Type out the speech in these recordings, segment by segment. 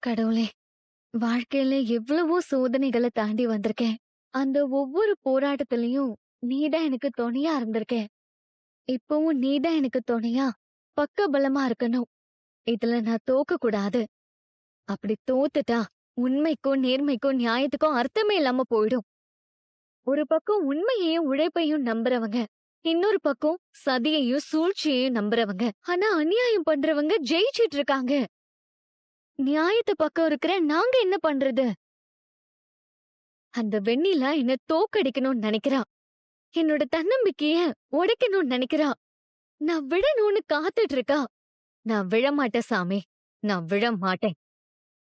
கடவுளே! வாழ்க்கையில எவ்வளவோ சோதனைகள தாண்டி வந்திருக்கேன். அந்த ஒவ்வொரு போராட்டத்திலயும் நீதான் எனக்கு துணையா இருந்திருக்க. இப்பவும் நீதான் எனக்கு துணையா, பக்கபலமா இருக்கணும். இதுல நான் தோக்கக் கூடாது. அப்படி தோத்துட்டா, உண்மைக்கும், நேர்மைக்கும், நியாயத்துக்கும் அர்த்தமே இல்லாம போயிடும். ஒரு பக்கம் உண்மையையும், உழைப்பையும் நம்புறவங்க. இன்னொரு பக்கம் சதியையும், சூழ்ச்சியையும் நம்புறவங்க. ஆனா அநியாயம் பண்றவங்க ஜெயிச்சிட்டு இருக்காங்க. நியாயத்து பக்கம் இருக்கிற நாங்க என்ன பண்றது? அந்த வெண்ணிலா என்ன தோக்கடிக்கணும்னு நினைக்கிறா. என்னோட தன்னம்பிக்கைய உடைக்கணும்னு நினைக்கிறா. நான் விழணும்னு காத்துட்டு இருக்கா. நான் விழமாட்டேன் சாமி. நான் விழ மாட்டேன்.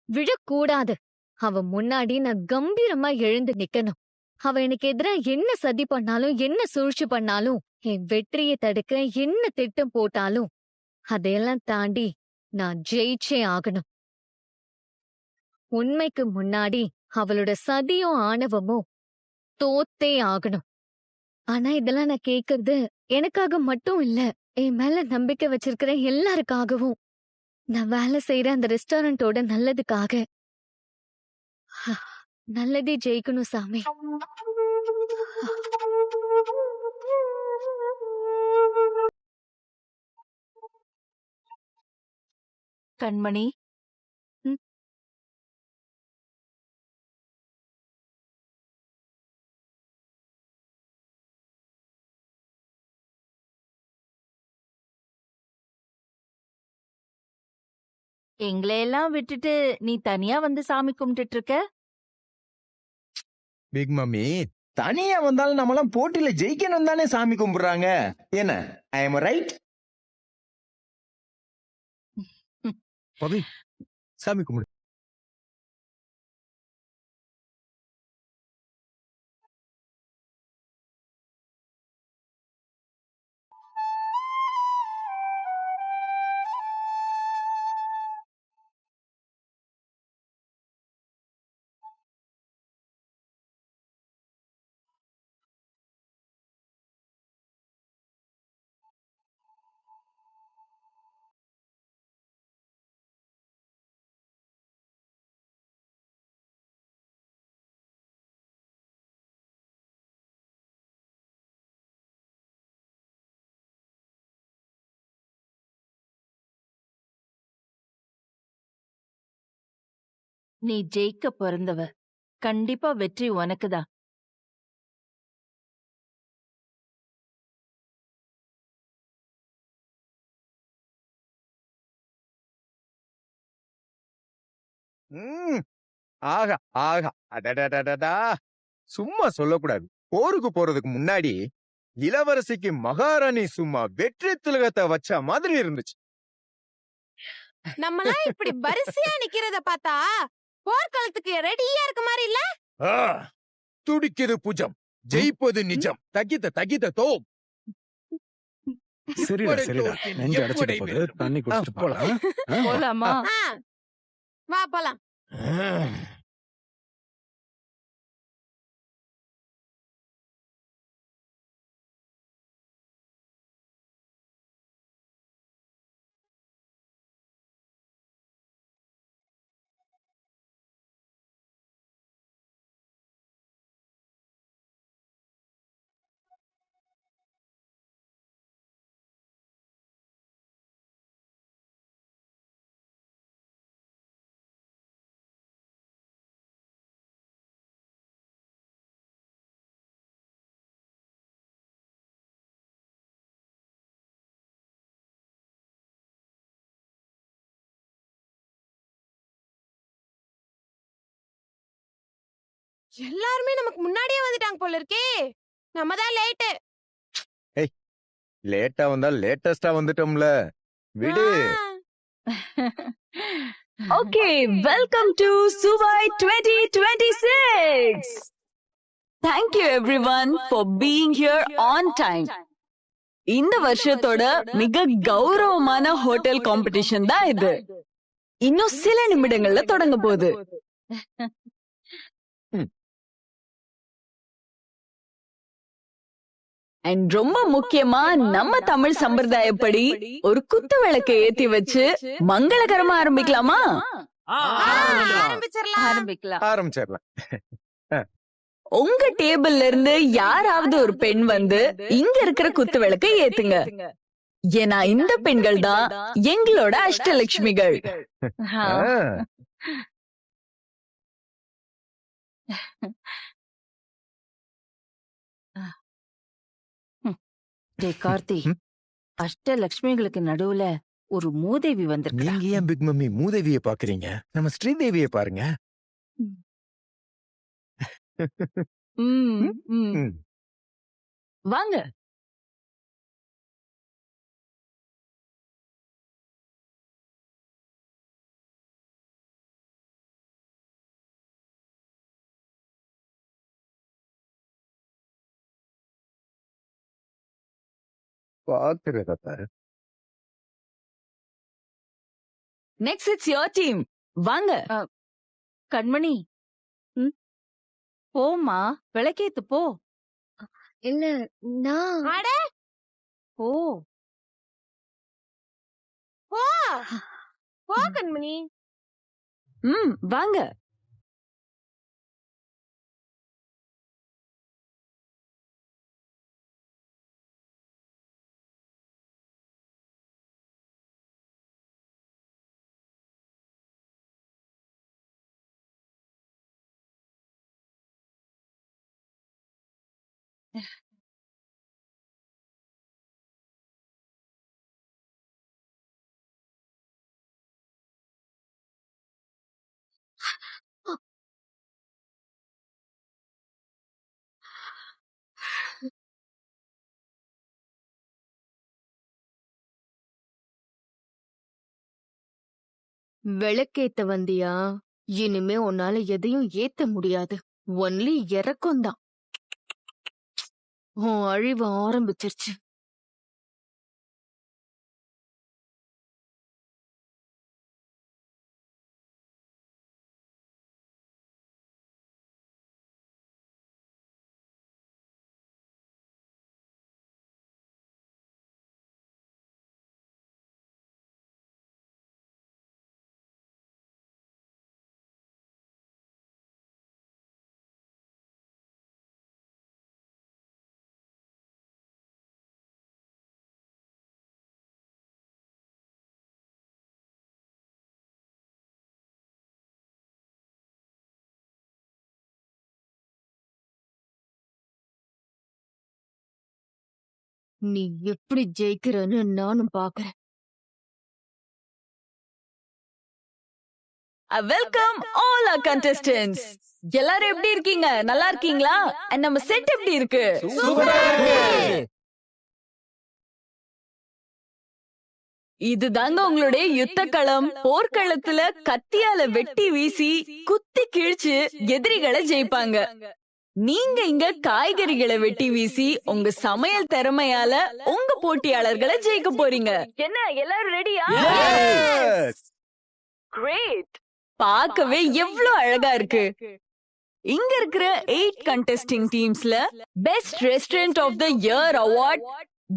விழக்கூடாது. அவ முன்னாடி நான் கம்பீரமா எழுந்து நிக்கணும். அவ எனக்கு எதிரா என்ன சதி பண்ணாலும், என்ன சூழ்ச்சி பண்ணாலும், என் வெற்றியை தடுக்க என்ன திட்டம் போட்டாலும், அதையெல்லாம் தாண்டி நான் ஜெயிச்சே ஆகணும். உண்மைக்கு முன்னாடி அவளோட சதியும் ஆணவமும் தோத்தே ஆகணும். ஆனா இதெல்லாம் நான் கேக்குறது எனக்காக மட்டும் இல்ல. என் மேல நம்பிக்கை வச்சிருக்கிற எல்லாருக்காகவும். நான் வேலை செய்யற அந்த ரெஸ்டாரண்டோட நல்லதுக்காக. நல்லதே ஜெயிக்கணும் சாமி. கண்மணி, ம். எங்களையெல்லாம் விட்டுட்டு நீ தனியா வந்து சாமி கும்பிட்டுட்டு இருக்க? பிக் மம்மி, தனியா வந்தாலும் நம்மளாம் போட்டியில ஜெயிக்கணும் தானே சாமி கும்பிடுறாங்க. என்ன, ஐ எம் ரைட்? பவி, சாமி கும்பிடு. நீ ஜெயிக்க பிறந்தவ. கண்டிப்பா வெற்றி உனக்குதான். ஆகா ஆகா, அடடடடடா. சும்மா சொல்லக்கூடாது. போருக்கு போறதுக்கு முன்னாடி இளவரசிக்கு மகாராணி சும்மா வெற்றி திலகத்தை வச்ச மாதிரி இருந்துச்சு. நம்மலாம் இப்படி வரிசையா நிக்கிறத பார்த்தா போர்க்களத்துக்கு ரெடியா இருக்க மாதிரி இல்ல? ஆ, துடிக்குது புஜம், ஜெயிப்பது நிஜம். தகித தகித தோ. சரிடா சரிடா, நெஞ்சு அடைச்சிட்டு போகுது, தண்ணி குடிச்சிட்டு போலாம். போலாமா? வா போலாம். எல்லாருமே நமக்கு முன்னாடியே வந்துட்டாங்க போல இருக்கே. நம்ம தான் லேட். லேட்டா வந்தா லேட்டஸ்டா வந்துட்டோம்ல, விடு. Okay, welcome to Subai 2026. Thank you everyone for being here on time. இந்த வருஷத்தோட மிக கௌரவமான ஹோட்டல் காம்படிஷன் தான் இது. இன்னும் சில நிமிடங்கள்ல தொடங்க போகுது. அண்ட் ரொம்ப முக்கியமா நம்ம தமிழ் சம்பிரதாயப்படி ஒரு குத்து விளக்கை ஏத்தி வச்சு மங்களகரமா ஆரம்பிக்கலாமா? ஆரம்பிச்சிடலாம். ஆரம்பிக்கலாம். ஆரம்பிச்சிடலாம். உங்க டேபிள்ல இருந்து யாராவது ஒரு பெண் வந்து இங்க இருக்கிற குத்து விளக்கை ஏத்துங்க. ஏன்னா இந்த பெண்கள் தான் எங்களோட அஷ்டலட்சுமிகள். ஆ. ஆ. டேய் கார்த்தி, ம்? அஷ்டலட்சுமிகளுக்கு நடுவுல ஒரு மூதேவி வந்திருக்கா. நீங்க ஏன் பிக் மம்மி மூதேவிய பாக்குறீங்க? நம்ம ஸ்ரீதேவிய பாருங்க. ம், ம். ம். வாங்க. பாக்குறத பாரு. Next it's your team. வாங்க. கண்மணி, ம்? போம்மா, விளக்கேத்து போ. இல்ல, நான் அட, போ. போ போ கண்மணி. வாங்க. விளக்கேத்த வந்தியா? இனிமே உன்னால எதையும் ஏத்த முடியாது. ஒன்லி இறக்கம்தான். உன் அழிவு ஆரம்பிச்சிருச்சு. நீ எப்படி ஜெயிக்கிறன்னு நானும் பாக்குறேன். Welcome all our contestants. எல்லாரும் எப்படி இருக்கீங்க? நல்லா இருக்கீங்களா? And நம்ம செட் எப்படி இருக்கு? இதுதாங்க உங்களுடைய யுத்த களம். போர்க்களத்துல கத்தியால வெட்டி வீசி குத்தி கிழிச்சு எதிரிகளை ஜெயிப்பாங்க. நீங்க இங்க காய்கறிகளை வெட்டி வீசி உங்க சமையல் திறமையால உங்க போட்டியாளர்களை ஜெயிக்க போறீங்க. என்ன எல்லாரும் ரெடியா? Yes. கிரேட். பார்க்கவே எவ்வளவு அழகா இருக்கு. இங்க இருக்கிற 8 contesting டீம்ஸ்ல best restaurant of the year award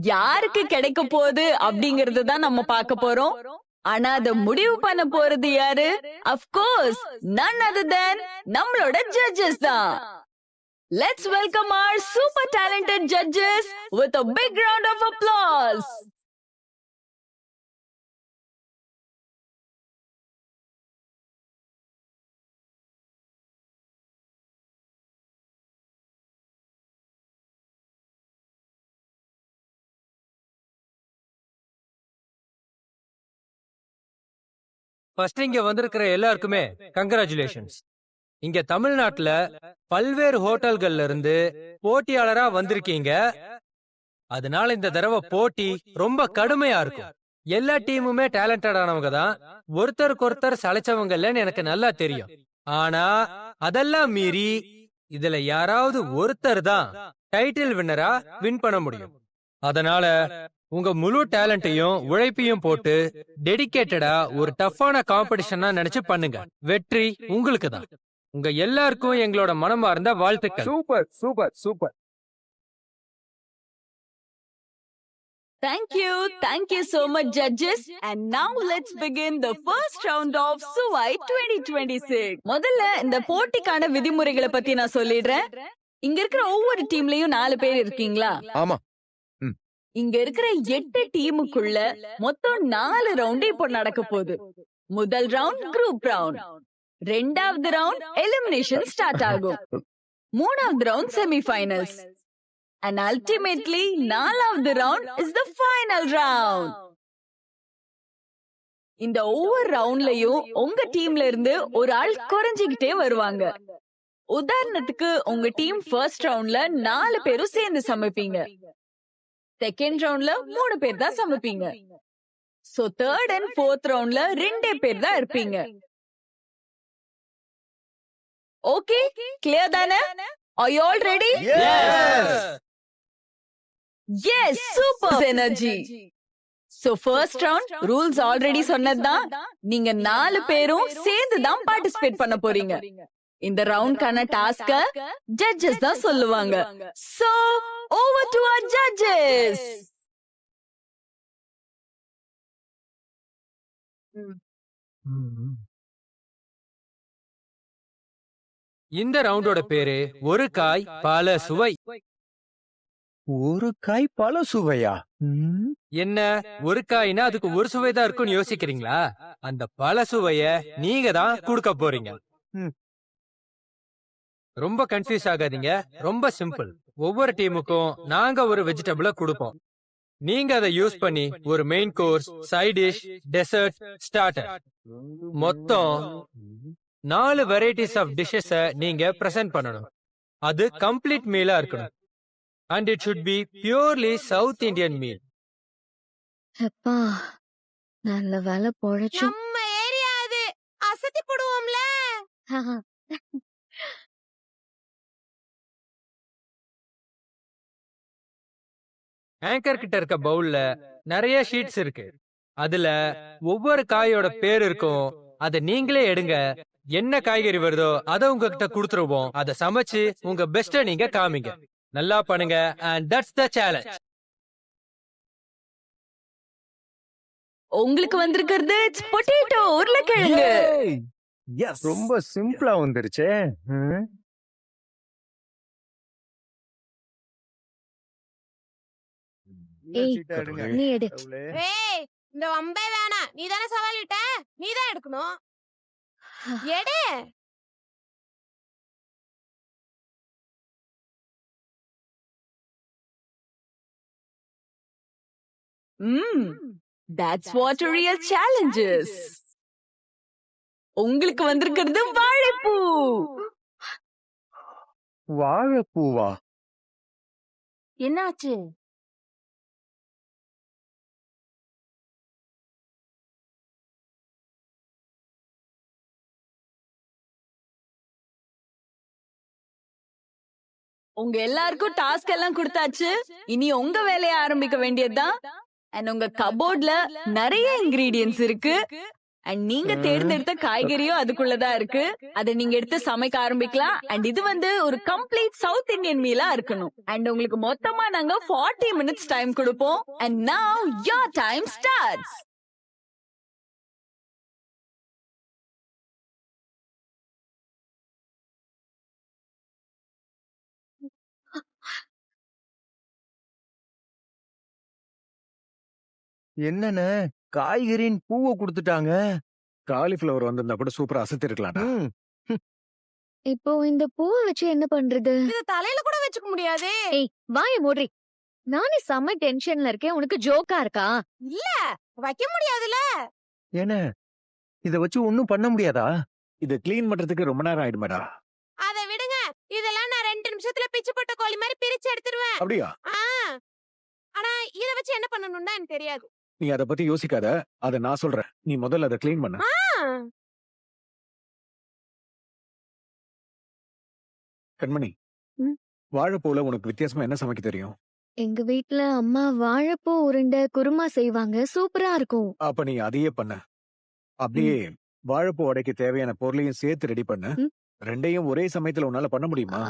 யாருக்கு கிடைக்க போகுது அப்படிங்கறது தான் நம்ம பார்க்க போறோம். ஆனா அத முடிவு பண்ண போறது யாரு? Of course, none other than நம்மளோட judges தான். Let's welcome our super talented judges with a big round of applause. First இங்க வந்திருக்கிற எல்லாருக்குமே கங்க்ராச்சுலேஷன்ஸ். இங்க தமிழ்நாட்டுல பல்வேறு ஹோட்டல்கள்ல இருந்து போட்டியாளரா வந்திருக்கீங்க. அதனால இந்த தடவை போட்டி ரொம்ப கடுமையா இருக்கும். எல்லா டீமுமே டேலண்டடானவங்க தான். ஒருத்தருக்கு ஒருத்தர் சளைச்சவங்க இல்லைன்னு எனக்கு நல்லா தெரியும். ஆனா அதெல்லாம் மீறி இதுல யாராவது ஒருத்தர் தான் டைட்டில் வின்னரா வின் பண்ண முடியும். அதனால உங்க முழு டேலண்டையும் உழைப்பையும் போட்டு டெடிகேட்டடா ஒரு டஃப்பான காம்படிஷனா நினைச்சு பண்ணுங்க. வெற்றி உங்களுக்கு தான். உங்க எல்லாருக்கும் எங்களோட மனமார்ந்த வாழ்த்துக்கள். Super super super. Thank you so much, judges. And now let's begin the first round of Suvai 2026. முதல்ல இந்த போட்டிக்கான விதிமுறைகளை பத்தி நான் சொல்லிடுறேன். இங்க இருக்கிற ஒவ்வொரு டீம்லயும் 4 பேர் இருக்கீங்களா? ஆமா. இங்க இருக்கிற 8 டீமுக்குள்ள மொத்தம் 4 ரவுண்ட் இப்போ நடக்க போகுது. முதல் ரவுண்ட் குரூப் ரவுண்ட், ரெண்டாவது ரவுண்ட் எலிமினேஷன் ஸ்டார்ட் ஆகும், மூணாவது ரவுண்ட் செமிஃபைனல்ஸ், and ultimately நாலாவது round is the final round. இந்த ஒவ்வொரு ரவுண்ட்லயும் உங்க டீம்ல இருந்து ஒரு ஆள் குறைஞ்சிக்கிட்டே வருவாங்க. உதாரணத்துக்கு உங்க டீம் ஃபர்ஸ்ட் ரவுண்ட்ல 4 பேரும் சேர்ந்து சமைப்பீங்க, செகண்ட் ரவுண்ட்ல 3 பேர் தான் சமைப்பீங்க, சோ தேர்ட் அண்ட் ஃபோர்த் ரவுண்ட்ல 2 பேர் தான் இருப்பீங்க. ஓகே, கிளியர் தானே? Are you all ready? Yes, super energy. So first round rules already சொன்னதுதான். நீங்க 4 பேரும் சேர்ந்து தான் பார்ட்டிசிபேட் பண்ண போறீங்க. இந்த ரவுண்ட்கான டாஸ்க ஜட்ஜஸ் தான் சொல்லுவாங்க. So over to our judges. இந்த ரவுண்டோட பேரு ஒரு காய் பல சுவை. ஒரு காய் பல சுவையா? என்ன, ஒரு காய்னா அதுக்கு ஒரு சுவை தான் இருக்கும்னு யோசிக்கிறீங்களா? அந்த பல சுவைய நீங்க தான் கொடுக்க போறீங்க. ரொம்ப கன்ஃபியூஸ் ஆகாதீங்க, ரொம்ப சிம்பிள். ஒவ்வொரு டீமுக்கும் நாங்க ஒரு வெஜிடபிள கொடுப்போம். நீங்க அதை யூஸ் பண்ணி ஒரு main course, side dish, dessert, starter, மொத்தம் 4 வெரைட்டிஸ் ஆஃப் டிஷ்ஷஸ நீங்க பிரசன்ட் பண்ணணும். அது கம்ப்ளீட் மீலா இருக்கணும். And it should be purely South Indian meal. அப்பா, நல்ல வேலை பொழைச்சோம். நம்ம ஏரியா அது, அசத்தி போடுவோம்ல. ஆங்கர் கிட்ட இருக்க பவுல்ல நிறைய ஷீட்ஸ் இருக்கு. அதுல ஒவ்வொரு காயோட பேர் இருக்கும். அத நீங்களே எடுங்க. என்ன காய்கறி வருதோ அதை உங்ககிட்ட கொடுத்துருவோம். அதை சமைச்சு உங்க பெஸ்ட நீங்க காமிங்க. நல்லா பண்ணுங்க. And that's the challenge. உங்களுக்கு வந்திருக்கிறது பொட்டேட்டோ, உருளைக்கிழங்கு. எஸ், ரொம்ப சிம்பிளா வந்துருச்சே. ஏய், நீ எடு. ஏய், இந்த வம்பே வேணாம். நீ தானே சவாலிட்ட, நீ தான் எடுக்கணும். எடு. That's what a real challenge is. உங்களுக்கு வந்திருக்கிறது வாழைப்பூ. வாழைப்பூவா? என்னாச்சு? உங்க எல்லாருக்கும் டாஸ்க் எல்லாம் கொடுத்தாச்சு. இனி உங்க வேலையை ஆரம்பிக்க வேண்டியதுதான். அண்ட் உங்க கபோர்ட்ல நிறைய இன்கிரீடியன்ஸ் இருக்கு. அண்ட் நீங்க தேர்ந்தெடுத்த காய்கறியும் அதுக்குள்ளதான் இருக்கு. அதை நீங்க எடுத்து சமைக்க ஆரம்பிக்கலாம். அண்ட் இது ஒரு கம்ப்ளீட் சவுத் இந்தியன் மீலா இருக்கணும். அண்ட் உங்களுக்கு மொத்தமா நாங்க 40 minutes டைம் கொடுப்போம். And now your time starts. என்னன்னு காய்கறின் பூவை கொடுத்துட்டாங்க. காலிஃபிளவர் வந்திருந்தா கூட சூப்பரா அசத்தி இருக்கலாம். இப்போ இந்த பூவை வச்சு என்ன பண்றது? இது தலையில கூட வச்சுக்க முடியாது. ஏய், வாய மூடி. நானே செம்ம டென்ஷன்ல இருக்கேன். உனக்கு ஜோக்கா இருக்கா? இல்ல, வைக்க முடியாதுல. என்ன, இத வச்சு ஒண்ணும் பண்ண முடியாதா? இத கிளீன் பண்றதுக்கு ரொம்ப நேரம் ஆயிடுமேடா. அத விடுங்க. இதெல்லாம் நான் 2 நிமிஷத்துல பிச்சு போட்ட கோழி மாதிரி பிரிச்சு எடுத்துருவேன். அப்படியா? ஆனா இத வச்சு என்ன பண்ணணும்னா எனக்கு தெரியாது. நீ அத பத்தி யோசிக்காத, அத நான் சொல்றேன். நீ முதல்ல அத கிளீன் பண்ணு. கண்மணி, வாழைப்பூல உனக்கு வித்தியாசமா என்ன சமைக்க தெரியும்? எங்க வீட்ல அம்மா வாழைப்பூ உருண்டை குருமா செய்வாங்க. சூப்பரா இருக்கும். அப்ப நீ அதையே பண்ணு. அப்படியே வாழைப்பூ வடைக்கு தேவையான பொருளையும் சேர்த்து ரெடி பண்ணு. ரெண்டையும் ஒரே சமயத்துல உன்னால பண்ண முடியுமா?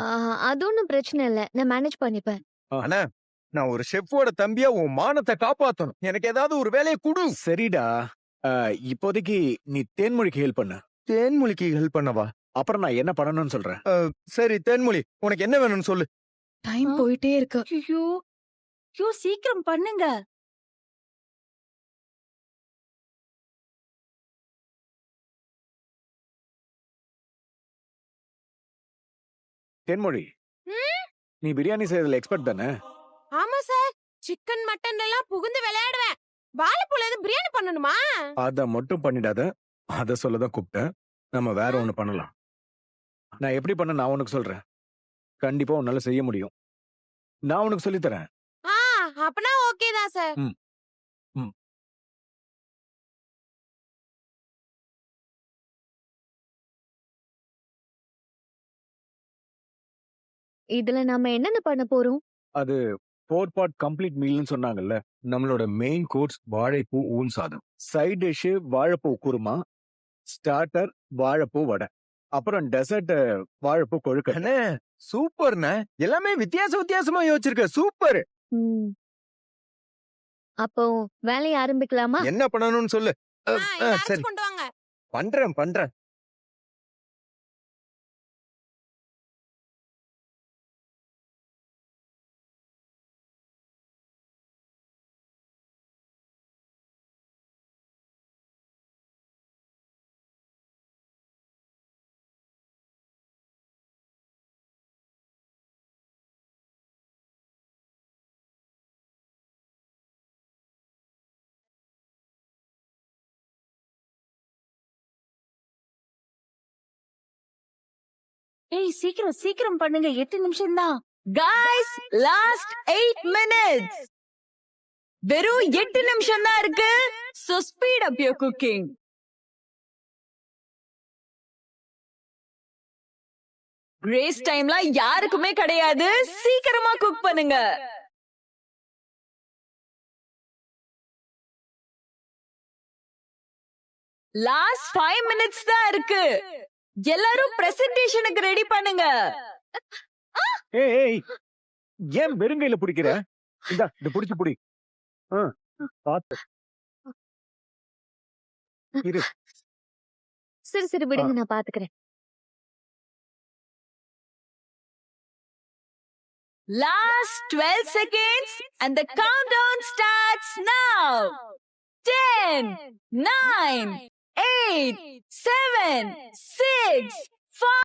அது ஒண்ணும் பிரச்சனை இல்ல. நான் மேனேஜ் பண்ணிப்பேன். அண்ணா, நான் ஒரு ஷெஃபோட தம்பியா உன் மானத்தை காப்பாத்தணும். எனக்கு ஏதாவது ஒரு வேலையை குடு. சரிடா. இப்போதைக்கு நீ தேன்மொழிக்கு ஹெல்ப் பண்ணு. தேன்மொழிக்கு ஹெல்ப் பண்ணவா? அப்புறம் நான் என்ன பண்ணணும்னு சொல்றேன். சரி தேன்மொழி, உனக்கு என்ன வேணும்னு சொல்லு. டைம் போயிட்டே இருக்கு. ஐயோ ஐயோ சீக்கிரம் பண்ணுங்க. தேன்மொழி, ம், நீ பிரியாணி செய்யறதுல எக்ஸ்பர்ட் தானே? ஆமா சார். சிக்கன் மட்டன் எல்லாம் புகுந்து விளையாடுவேன். வாழைப்பூல எதுவும் பிரியாணி பண்ணணுமா? அத மட்டும் பண்ணிடாத. அத சொல்லதான் கூப்பிட்டேன். நம்ம வேற ஒண்ணு பண்ணலாம். நான் எப்படி பண்ண நான் உனக்கு சொல்றேன். கண்டிப்பா உன்னால செய்ய முடியும். நான் உனக்கு சொல்லித் தரேன். ஆ, அப்பனா ஓகே தான் சார். ம். ம். இதுல நாம என்னென்ன பண்ண போறோம்? அது 4 பார்ட் கம்ப்ளீட் மீல்னு சொன்னாங்கல்ல. நம்மளோட மெயின் கோர்ஸ் வாழைப்பூ ஊன் சாதம். சைட் டிஷ் வாழைப்பூ குருமா. ஸ்டார்டர் வாழைப்பூ வடை. அப்புறம் டெசர்ட் வாழைப்பூ கொழுக்கட்டை. அண்ணே சூப்பர்ண்ணே, எல்லாமே வித்தியாசமா யோசிச்சிருக்க. சூப்பர். ம். அப்போ வேலையை ஆரம்பிக்கலாமா? என்ன பண்ணணும்னு சொல்லு. இதை அரைச்சு சரி கொண்டு வாங்க. பண்றேன். ஏய் சீக்கிரம் சீக்கிரம் பண்ணுங்க. 8 நிமிஷம் தான். Guys, last 8 minutes. வெறும் 8 நிமிஷம் தான் இருக்கு. So speed up your cooking. Race timeலாம் யாருக்குமே கிடையாது. சீக்கிரமா குக் பண்ணுங்க. Last 5 minutes தான் இருக்கு. எல்லாரும் பிரசன்டேஷனுக்கு ரெடி பண்ணுங்க. ஏய், ஏன் வெறுங்கையில பிடிக்கிற? இந்தா, இத புடிச்சு புடி. பாத்து. இரு. சரி விடுங்க, நான் பாத்துக்கிறேன். Last 12 seconds and the countdown starts now. 10, 9, 8, 7, 6, 5.